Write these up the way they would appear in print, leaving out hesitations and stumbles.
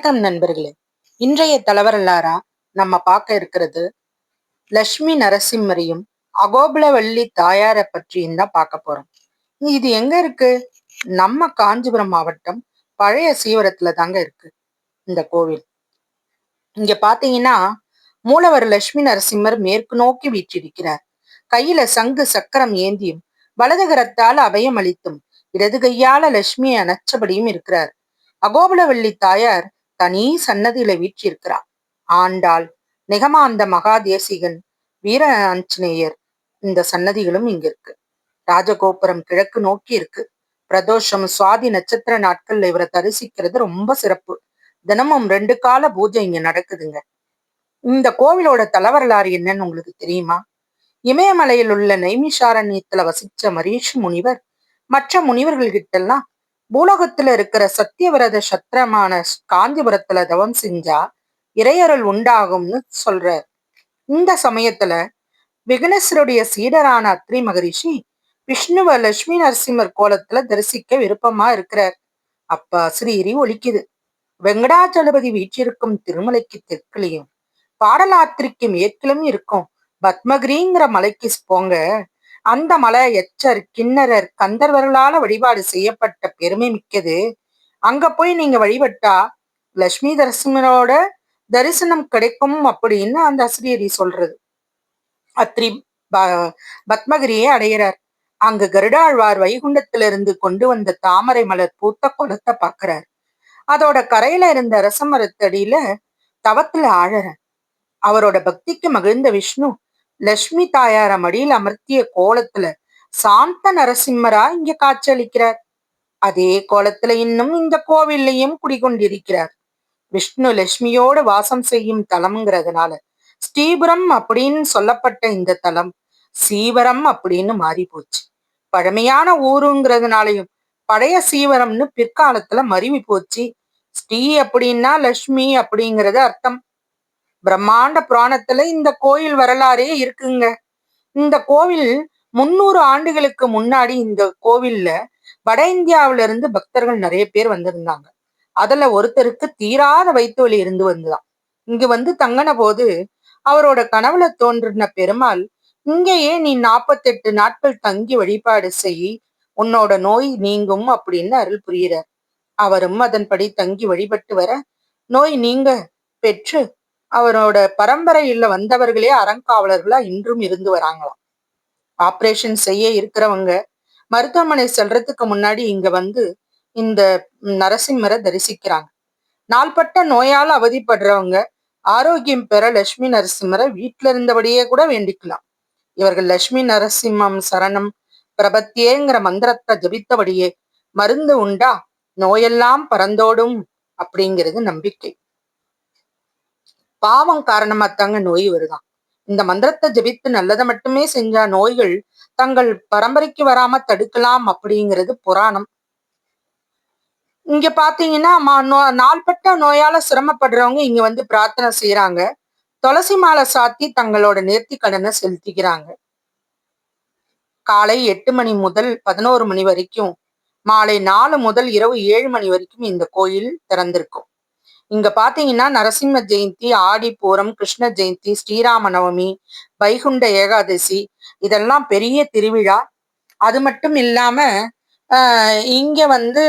வணக்கம் நண்பர்களே. இன்றைய தலவரலாறா நம்ம பார்க்க இருக்கிறது லட்சுமி நரசிம்மரையும் அகோபுலவள்ளி தாயாரை பற்றியும் தான் பார்க்க போறோம். இது எங்க இருக்கு? நம்ம காஞ்சிபுரம் மாவட்டம் பழைய சீவரத்துல தாங்க இருக்கு இந்த கோவில். இங்க பாத்தீங்கன்னா மூலவர் லட்சுமி நரசிம்மர் மேற்கு நோக்கி வீற்றிருக்கிறார். கையில சங்கு சக்கரம் ஏந்தியும் வலதுகரத்தால் அபயம் அளித்தும் இடது கையால லட்சுமியை அணைச்சபடியும் இருக்கிறார். அகோபுலவள்ளி தாயார் தனி சன்னதியில வீற்றிருக்கிறார். ஆண்டாள், நிகமாந்த மகாதேசிகன், வீர ஆஞ்சநேயர் இந்த சன்னதிகளும் இங்க இருக்கு. ராஜகோபுரம் கிழக்கு நோக்கி இருக்கு. பிரதோஷம் சுவாதி நட்சத்திர நாட்கள்ல இவரை தரிசிக்கிறது ரொம்ப சிறப்பு. தினமும் 2 கால பூஜை இங்க நடக்குதுங்க. இந்த கோவிலோட தலவரலாறு என்னன்னு உங்களுக்கு தெரியுமா? இமயமலையில் உள்ள நைமிஷாரண்யத்துல வசிச்ச மரீஷி முனிவர் மற்ற முனிவர்கள் கிட்ட எல்லாம் பூலோகத்துல இருக்கிற சத்தியவிரத சத்திரமான காஞ்சிபுரத்துல தவம் செஞ்சா இறையருள் உண்டாகும்னு சொல்ற. இந்த சமயத்துல விகனேஸ்வருடைய சீடரான அத்ரி மகரிஷி விஷ்ணுவ லட்சுமி நரசிம்மர் கோலத்துல தரிசிக்க விருப்பமா இருக்கிறார். அப்ப அசிரீரி ஒலிக்குது. வெங்கடாச்சலபதி வீற்றிருக்கும் திருமலைக்கு தெற்குலையும் பாடலாத்திரிக்கு மேற்கிலும் இருக்கும் பத்மகிரிங்கிற மலைக்கு போங்க. அந்த மலை எச்சர், கிண்ணறர், கந்தர்வர்களால வழிபாடு செய்யப்பட்ட பெருமை மிக்கது. அங்க போய் நீங்க வழிபட்டா லட்சுமி நரசிம்மரோட தரிசனம் கிடைக்கும் அப்படின்னு அந்த அசிரியரி சொல்றது. அத்ரி பத்மகிரியை அடையிறார். அங்கு கருடாழ்வார் வைகுண்டத்திலிருந்து கொண்டு வந்த தாமரை மலர் பூத்த குளத்தை பாக்குறார். அதோட கரையில இருந்த அரசமரத்தடியில தவத்துல ஆழற. அவரோட பக்திக்கு மகிழ்ந்த விஷ்ணு லட்சுமி தாயார மடியில் அமர்த்திய கோலத்துல சாந்த நரசிம்மரா இங்க காட்சியளிக்கிறார். அதே கோலத்துல இன்னும் இந்த கோவில்லையும் குடிகொண்டிருக்கிறார். விஷ்ணு லட்சுமியோடு வாசம் செய்யும் தலம்ங்கிறதுனால ஸ்ரீபுரம் அப்படின்னு சொல்லப்பட்ட இந்த தலம் சீவரம் அப்படின்னு மாறி போச்சு. பழமையான ஊருங்கிறதுனாலையும் பழைய சீவரம்னு பிற்காலத்துல மருவி போச்சு. ஸ்ரீ அப்படின்னா லட்சுமி அப்படிங்கிறது அர்த்தம். பிரம்மாண்ட புராணத்துல இந்த கோயில் வரலாறே இருக்குங்க. இந்த கோவில் 300 ஆண்டுகளுக்கு முன்னாடி இந்த கோவில்ல வட இந்தியாவில இருந்து பக்தர்கள் நிறைய பேர் வந்திருந்தாங்க. அதுல ஒருத்தருக்கு தீராத வயிற்று வலி இருந்து வந்துதான். இங்க வந்து தங்கின போது அவரோட கனவுல தோன்றின பெருமாள், இங்கேயே நீ 48 நாட்கள் தங்கி வழிபாடு செய், உன்னோட நோய் நீங்கும் அப்படின்னு அருள் புரிகிறார். அவரும் அதன்படி தங்கி வழிபட்டு வர நோய் நீங்க பெற்று அவரோட பரம்பரையில வந்தவர்களே அறங்காவலர்களா இன்றும் இருந்து வராங்களாம். ஆப்ரேஷன் செய்ய இருக்கிறவங்க மருத்துவமனை செல்றதுக்கு முன்னாடி இங்க வந்து இந்த நரசிம்மரை தரிசிக்கிறாங்க. நாள்பட்ட நோயால அவதிப்படுறவங்க ஆரோக்கியம் பெற லட்சுமி நரசிம்மரை வீட்டுல இருந்தபடியே கூட வேண்டிக்கலாம். இவர்கள் லட்சுமி நரசிம்மம் சரணம் பிரபத்தியேங்கிற மந்திரத்தை ஜபித்தபடியே மருந்து உண்டா நோயெல்லாம் பறந்தோடும் அப்படிங்கிறது நம்பிக்கை. பாவம் காரணமாத்தாங்க நோய் வருதான். இந்த மந்திரத்தை ஜபித்து நல்லதை மட்டுமே செஞ்சா நோய்கள் தங்கள் பரம்பரைக்கு வராம தடுக்கலாம் அப்படிங்கிறது புராணம். இங்க பாத்தீங்கன்னா நாள்பட்ட நோயால சிரமப்படுறவங்க இங்க வந்து பிரார்த்தனை செய்யறாங்க. துளசி மாலை சாத்தி தங்களோட நேர்த்தி கடனை செலுத்திக்கிறாங்க. காலை 8 மணி முதல் 11 மணி வரைக்கும், மாலை 4 முதல் இரவு 7 மணி வரைக்கும் இந்த கோயில் திறந்திருக்கும். இங்க பாத்தீங்கன்னா நரசிம்ம ஜெயந்தி, ஆடி பூரம், கிருஷ்ண ஜெயந்தி, ஸ்ரீராம நவமி, வைகுண்ட ஏகாதசி இதெல்லாம் பெரிய திருவிழா. அது மட்டும் இல்லாம இங்க வந்து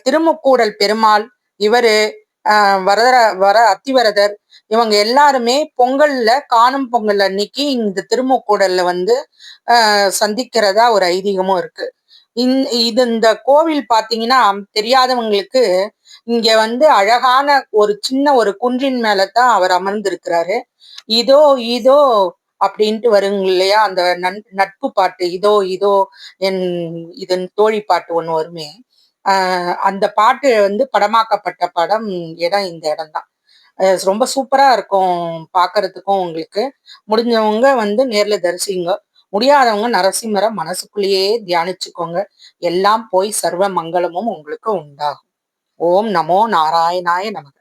திருமுக்கூடல் பெருமாள், இவரு வர அத்திவரதர் இவங்க எல்லாருமே பொங்கல்ல காணும் பொங்கல் அன்னைக்கு இந்த திருமுக்கூடல்ல வந்து சந்திக்கிறதா ஒரு ஐதீகமும் இருக்கு. இந்த கோவில் பாத்தீங்கன்னா தெரியாதவங்களுக்கு இங்க வந்து அழகான ஒரு சின்ன ஒரு குன்றின் மேலதான் அவர் அமர்ந்திருக்கிறாரு. இதோ இதோ அப்படின்ட்டு வருங்க இல்லையா அந்த நட்பு பாட்டு, இதோ இதோ இதன் தோழி பாட்டு ஒண்ணு வருமே. அந்த பாட்டு வந்து படமாக்கப்பட்ட படம் இடம் இந்த இடம் தான். ரொம்ப சூப்பரா இருக்கும் பாக்குறதுக்கும். உங்களுக்கு முடிஞ்சவங்க வந்து நேர்ல தரிசிங்க, முடியாதவங்க நரசிம்மரை மனசுக்குள்ளேயே தியானிச்சுக்கோங்க. எல்லாம் போய் சர்வ மங்களமும் உங்களுக்கு உண்டாகும். ஓம் நமோ நாராயணாய நமக.